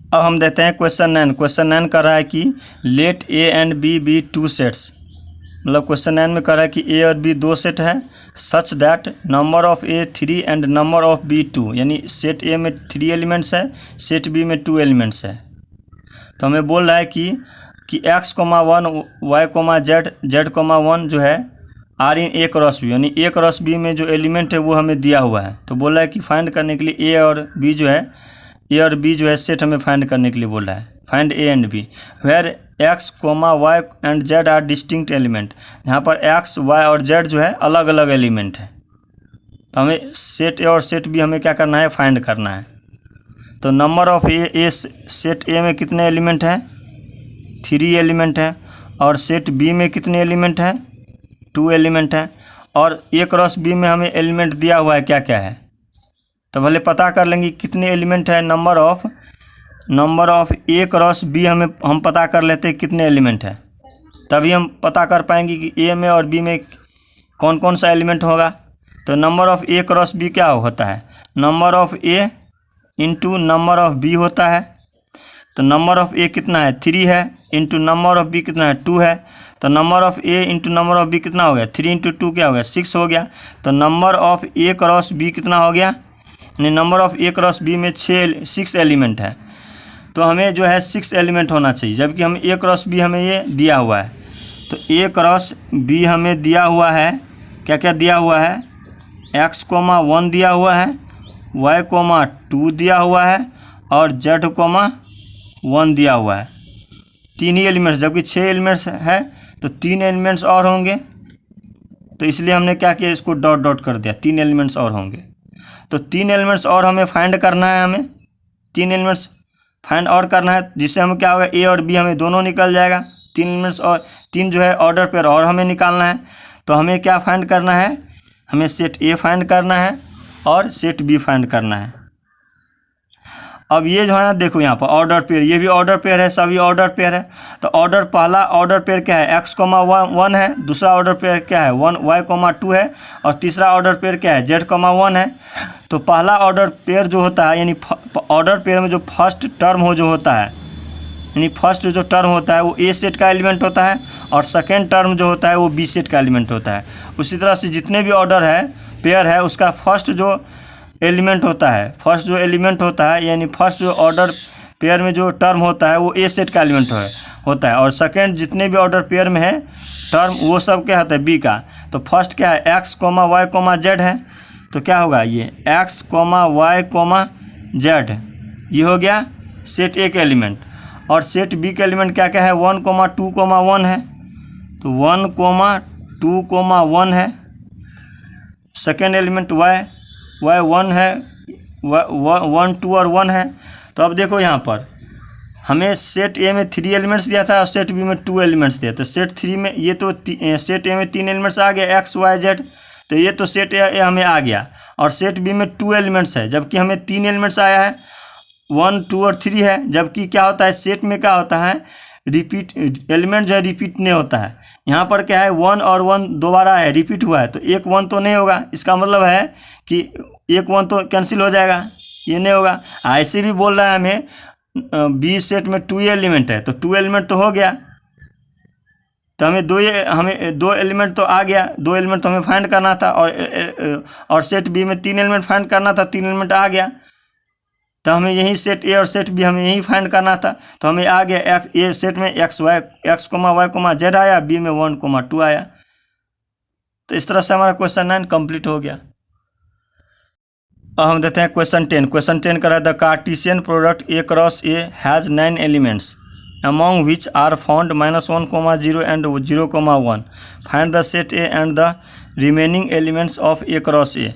अब हम देते हैं क्वेश्चन 9। क्वेश्चन 9 कर रहा है कि let A and B be two sets. मतलब क्वेश्चन 9 में कह रहा है कि ए और बी दो सेट है, such that number of A 3 and number of B 2, यानी सेट ए में 3 एलिमेंट्स है, सेट बी में 2 एलिमेंट्स है। तो हमें बोल रहा है कि x, 1 y, z, 1 जो है are in A cross B, यानी ए क्रॉस बी में जो एलिमेंट है वो हमें दिया हुआ है। तो बोल रहा है कि फाइंड करने के लिए ए और बी जो है सेट हमें फाइंड करने के लिए बोल रहा है। Find A and B where x, y and z are distinct element. यहाँ पर x, y और z जो है अलग अलग एलिमेंट है। तो हमें सेट ए और सेट बी हमें क्या करना है, फाइंड करना है। तो नंबर ऑफ ए सेट ए में कितने एलिमेंट हैं, 3 एलिमेंट है, और सेट बी में कितने एलिमेंट हैं, 2 एलिमेंट है, और ए क्रॉस बी में हमें एलिमेंट दिया हुआ है क्या क्या है। तो पहले पता कर लेंगे कितने एलिमेंट है। Number of A cross B हम पता कर लेते हैं कितने एलिमेंट है, तभी हम पता कर पाएंगे कि ए में और बी में कौन कौन सा एलिमेंट होगा। तो number of A cross B क्या होता है, number of A into number of B होता है। तो नंबर ऑफ ए कितना है, 3 है, इंटू नंबर ऑफ बी कितना है, 2 है। तो number of A into number of B कितना हो गया, 3 इंटू 2 क्या हो गया, 6 हो गया। तो number of A cross B कितना हो गया, यानी number of A cross B में 6 एलिमेंट है। तो हमें जो है 6 एलिमेंट होना चाहिए, जबकि हम ए क्रॉस बी हमें ये दिया हुआ है। तो ए क्रॉस बी हमें दिया हुआ है, क्या क्या दिया हुआ है, x, 1 दिया हुआ है, y, 2 दिया हुआ है, और z, 1 दिया हुआ है। 3 ही एलिमेंट्स, जबकि 6 एलिमेंट्स है तो 3 एलिमेंट्स और होंगे। तो इसलिए हमने क्या किया, इसको डॉट डॉट कर दिया, 3 एलिमेंट्स और होंगे। तो 3 एलिमेंट्स और हमें फाइंड करना है, हमें 3 एलिमेंट्स फाइंड और करना है, जिससे हमें क्या होगा, ए और बी हमें दोनों निकल जाएगा। 3 एलिमेंट्स और 3 जो है ऑर्डर पेयर और हमें निकालना है। तो हमें क्या फाइंड करना है, हमें सेट ए फाइंड करना है और सेट बी फाइंड करना है। अब ये जो है देखो यहाँ पर ऑर्डर पेयर, ये भी ऑर्डर पेयर है, सभी ऑर्डर पेयर है। तो पहला ऑर्डर पेयर क्या है, x, 1 है, दूसरा ऑर्डर पेयर क्या है, 1 y, 2 है, और तीसरा ऑर्डर पेयर क्या है, z, 1 है। तो पहला ऑर्डर पेयर जो होता है, यानी ऑर्डर पेयर में जो फर्स्ट टर्म जो होता है, यानी फर्स्ट जो टर्म होता है वो ए सेट का एलिमेंट होता है, और सेकेंड टर्म जो होता है वो बी सेट का एलिमेंट होता है। उसी तरह से जितने भी ऑर्डर है पेयर है, उसका फर्स्ट जो एलिमेंट होता है, यानी फर्स्ट जो ऑर्डर पेयर में जो टर्म होता है वो ए सेट का एलिमेंट होता है, और सेकेंड जितने भी ऑर्डर पेयर में है टर्म वो सब क्या होता है, बी का। तो फर्स्ट क्या है, x, y, z है। तो क्या होगा, ये x, y, z, ये हो गया सेट ए का एलिमेंट। और सेट बी का एलिमेंट क्या क्या है, 1, 2, 1 है। तो 1, 2, 1 है। सेकेंड एलिमेंट y 1 है, 1, 2 और 1 है। तो अब देखो यहाँ पर हमें सेट ए में 3 एलिमेंट्स दिया था और सेट बी में 2 एलिमेंट्स दिया। तो सेट 3 में ये तो सेट ए में 3 एलिमेंट्स आ गया, x, y, z। तो ये तो सेट ए हमें आ गया, और सेट बी में 2 एलिमेंट्स है, जबकि हमें 3 एलिमेंट्स आया है, 1, 2 और 3 है। जबकि क्या होता है, सेट में क्या होता है, रिपीट एलिमेंट जो है रिपीट नहीं होता है। यहाँ पर क्या है, 1 और 1 दोबारा है, रिपीट हुआ है, तो एक 1 तो नहीं होगा। इसका मतलब है कि एक 1 तो कैंसिल हो जाएगा, ये नहीं होगा। ऐसे भी बोल रहा है हमें बी सेट में 2 एलिमेंट है, तो 2 एलिमेंट तो हो गया। तो हमें 2 एलिमेंट तो आ गया, 2 एलिमेंट तो हमें फाइंड करना था, और सेट बी में 3 एलिमेंट फाइंड करना था, 3 एलिमेंट आ गया। तो हमें यही सेट ए और सेट बी हमें यही फाइंड करना था। तो हमें आ गया ए सेट में x, y, z आया, बी में 1, 2 आया। तो इस तरह से हमारा क्वेश्चन 9 कंप्लीट हो गया। अब हम देते हैं क्वेश्चन 10। क्वेश्चन 10 का है the Cartesian product A cross A has 9 elements among which are found -1, 0 and 0, 1. Find the set A and the remaining elements of A cross A.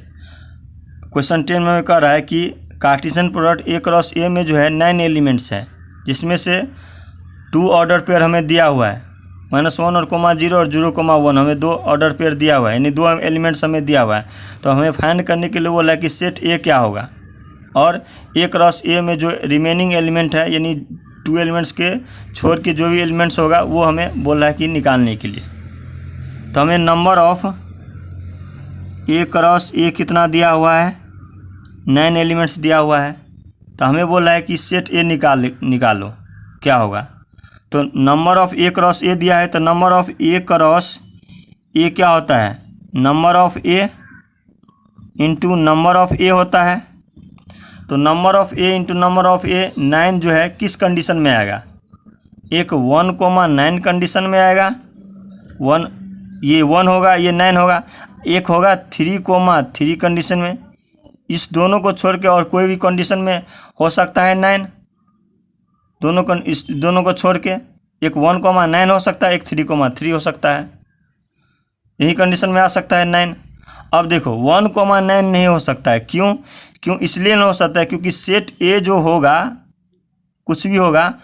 Question 10 में कह रहा है कि कार्टेशियन प्रोडक्ट ए क्रॉस ए में जो है 9 एलिमेंट्स हैं, जिसमें से 2 ऑर्डर पेयर हमें दिया हुआ है, -1 और 0 और 0, 1 हमें 2 ऑर्डर पेयर दिया हुआ है, यानी 2 एलिमेंट्स हमें दिया हुआ है। तो हमें फाइंड करने के लिए बोला कि सेट ए क्या होगा, और ए क्रॉस ए में जो रिमेनिंग एलिमेंट है, यानी 2 एलिमेंट्स के छोड़ के जो भी एलिमेंट्स होगा वो हमें बोला है कि निकालने के लिए। तो हमें नंबर ऑफ ए क्रॉस ए कितना दिया हुआ है, 9 एलिमेंट्स दिया हुआ है। तो हमें बोला है कि सेट ए निकालो, क्या होगा। तो नंबर ऑफ़ ए क्रॉस ए दिया है, तो नंबर ऑफ़ ए क्रॉस ए क्या होता है, number of a into number of a होता है। तो number of a into number of a 9 जो है किस कंडीशन में आएगा, एक 1,9 कंडीशन में आएगा। 1 ये 1 होगा, ये 9 होगा। एक होगा 3,3 कंडीशन में। इस दोनों को छोड़ के और कोई भी कंडीशन में हो सकता है 9। इस दोनों को छोड़ के एक 1,9 हो सकता है, एक 3,3 हो सकता है। यही कंडीशन में आ सकता है 9। अब देखो 1,9 नहीं हो सकता है, क्यों इसलिए नहीं हो सकता है क्योंकि सेट ए जो होगा, कुछ भी होगा,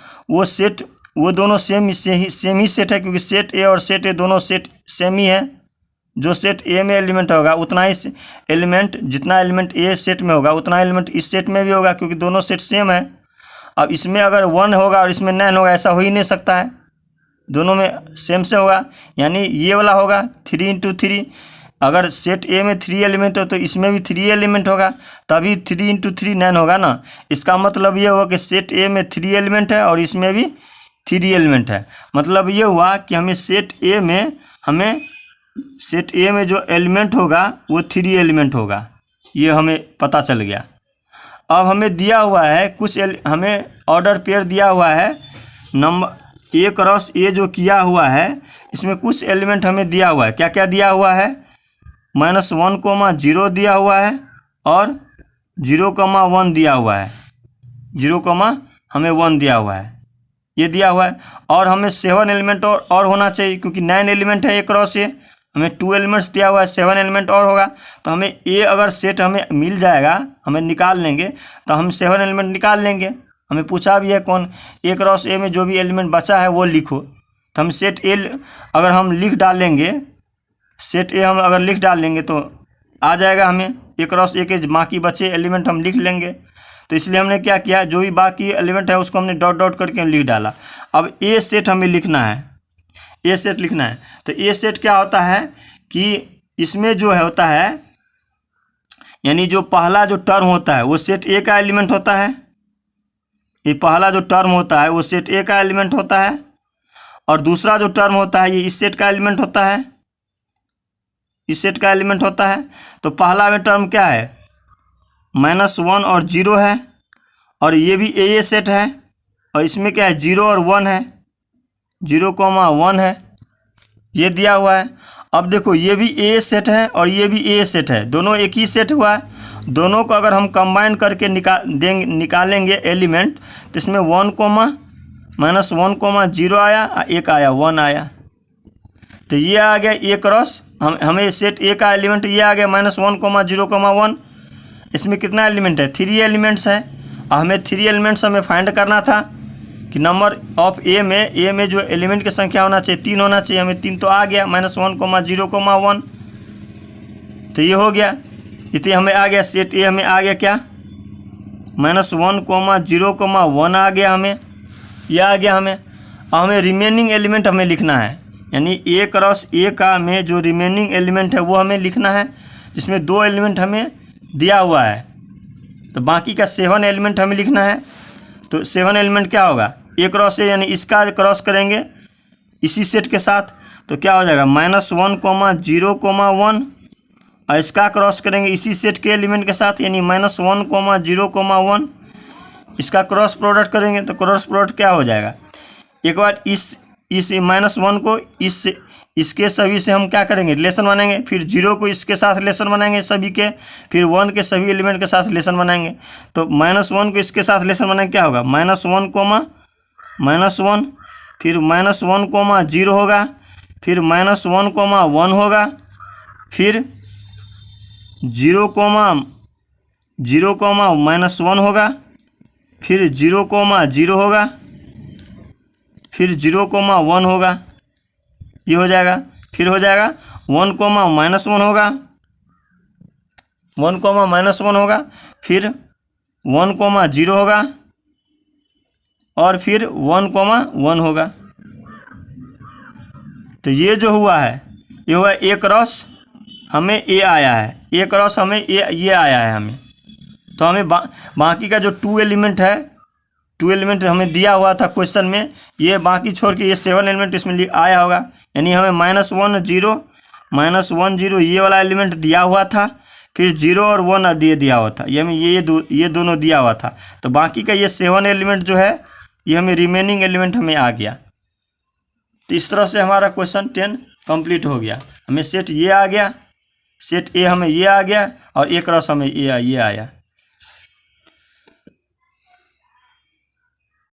वो दोनों सेम ही सेट है, क्योंकि सेट ए और सेट ए दोनों सेट सेम ही है। जो सेट ए में एलिमेंट होगा उतना ही एलिमेंट, जितना एलिमेंट ए सेट में होगा उतना एलिमेंट इस सेट में भी होगा, क्योंकि दोनों सेट सेम है। अब इसमें अगर 1 होगा और इसमें 9 होगा, ऐसा हो ही नहीं सकता है, दोनों में सेम से होगा। यानी ये वाला होगा 3 × 3। अगर सेट ए में 3 एलिमेंट हो तो इसमें भी 3 एलिमेंट होगा, तभी 3 × 3 9 होगा ना। इसका मतलब ये हुआ कि सेट ए में 3 एलिमेंट है और इसमें भी 3 एलिमेंट है। मतलब ये हुआ कि हमें सेट ए में जो एलिमेंट होगा वो 3 एलिमेंट होगा, ये हमें पता चल गया। अब हमें दिया हुआ है हमें ऑर्डर पेयर दिया हुआ है, नंबर ए क्रॉस ए जो किया हुआ है, इसमें कुछ एलिमेंट हमें दिया हुआ है। क्या क्या दिया हुआ है, -1,0 दिया हुआ है और 0,1 दिया हुआ है। 0,1 दिया हुआ है, ये दिया हुआ है। और हमें 7 एलिमेंट और होना चाहिए, क्योंकि 9 एलिमेंट है ए क्रॉस ए, हमें 2 एलिमेंट्स दिया हुआ है, 7 एलिमेंट और होगा। तो हमें ए अगर सेट हमें मिल जाएगा, हमें निकाल लेंगे, तो हम 7 एलिमेंट निकाल लेंगे। हमें पूछा भी है कौन, ए क्रॉस ए में जो भी एलिमेंट बचा है वो लिखो। तो हम सेट ए अगर हम लिख डालेंगे, सेट ए हम अगर लिख डालेंगे तो आ जाएगा, हमें ए क्रॉस ए के बाकी बचे एलिमेंट हम लिख लेंगे। तो इसलिए हमने क्या किया, जो भी बाकी एलिमेंट है उसको हमने डॉट डॉट करके लिख डाला। अब ए सेट हमें लिखना है, ए सेट लिखना है। तो ए सेट क्या होता है कि इसमें जो है होता है, यानी जो पहला जो टर्म होता है वो सेट ए का एलिमेंट होता है। ये पहला जो टर्म होता है वो सेट ए का एलिमेंट होता है, और दूसरा जो टर्म होता है ये इस सेट का एलिमेंट होता है, इस सेट का एलिमेंट होता है। तो पहला में टर्म क्या है, -1 और 0 है, और ये भी ए सेट है, और इसमें क्या है 0 और 1 है, 0,1 है, ये दिया हुआ है। अब देखो ये भी ए सेट है और ये भी ए सेट है, दोनों एक ही सेट हुआ है। दोनों को अगर हम कंबाइन करके निकालेंगे एलिमेंट, तो इसमें 1,-1,0 आया, एक आया 1 आया। तो ये आ गया ए क्रॉस, हमें सेट ए का एलिमेंट ये आ गया -1,0,1। इसमें कितना एलिमेंट है, 3 एलिमेंट्स है। हमें 3 एलिमेंट्स हमें फाइंड करना था कि नंबर ऑफ ए में जो एलिमेंट की संख्या होना चाहिए 3 होना चाहिए, हमें 3 तो आ गया, -1,0,1। तो ये हो गया, इतने हमें आ गया सेट ए, हमें आ गया क्या, -1,0,1 आ गया, हमें यह आ गया हमें। अब हमें रिमेनिंग एलिमेंट हमें लिखना है, यानी ए क्रॉस ए का में जो रिमेनिंग एलिमेंट है वो हमें लिखना है, जिसमें 2 एलिमेंट हमें दिया हुआ है। तो बाकी का 7 एलिमेंट हमें लिखना है। तो 7 एलिमेंट क्या होगा, ए क्रॉस ए, यानी इसका क्रॉस करेंगे इसी सेट के साथ, तो क्या हो जाएगा -1,0,1, और इसका क्रॉस करेंगे इसी सेट के एलिमेंट के साथ, यानी -1,0,1। इसका क्रॉस प्रोडक्ट करेंगे तो क्रॉस प्रोडक्ट क्या हो जाएगा, एक बार इस -1 को इसके सभी से हम क्या करेंगे, रिलेशन बनाएंगे, फिर 0 को इसके साथ रिलेशन बनाएंगे सभी के, फिर 1 के सभी एलिमेंट के साथ रिलेशन बनाएंगे। तो -1 को इसके साथ रिलेशन बनाएंगे, क्या होगा, -1, फिर -1,0 होगा, फिर -1,1 होगा, फिर 0,1 होगा, फिर 0,0 होगा, फिर 0,1 होगा, ये हो जाएगा। फिर हो जाएगा 1,-1 होगा, 1,-1 होगा, फिर 1,0 होगा, और फिर 1,1 होगा। तो ये जो हुआ है ये हुआ ए क्रॉस, हमें ए आया है, ए क्रॉस हमें ये आया है हमें। तो हमें बाकी का जो 2 एलिमेंट है, 2 एलिमेंट हमें दिया हुआ था क्वेश्चन में, ये बाकी छोड़ के ये 7 एलिमेंट इसमें आया होगा, यानी हमें -1 0 ये वाला एलिमेंट दिया हुआ था, फिर 0 और 1 दिया हुआ था, ये हमें ये दोनों दिया हुआ था। तो बाकी का ये 7 एलिमेंट जो है ये हमें रिमेनिंग एलिमेंट हमें आ गया। तो इस तरह से हमारा क्वेश्चन 10 कंप्लीट हो गया। हमें सेट ये आ गया, सेट ए हमें ये आ गया और एक रस हमें ये आया।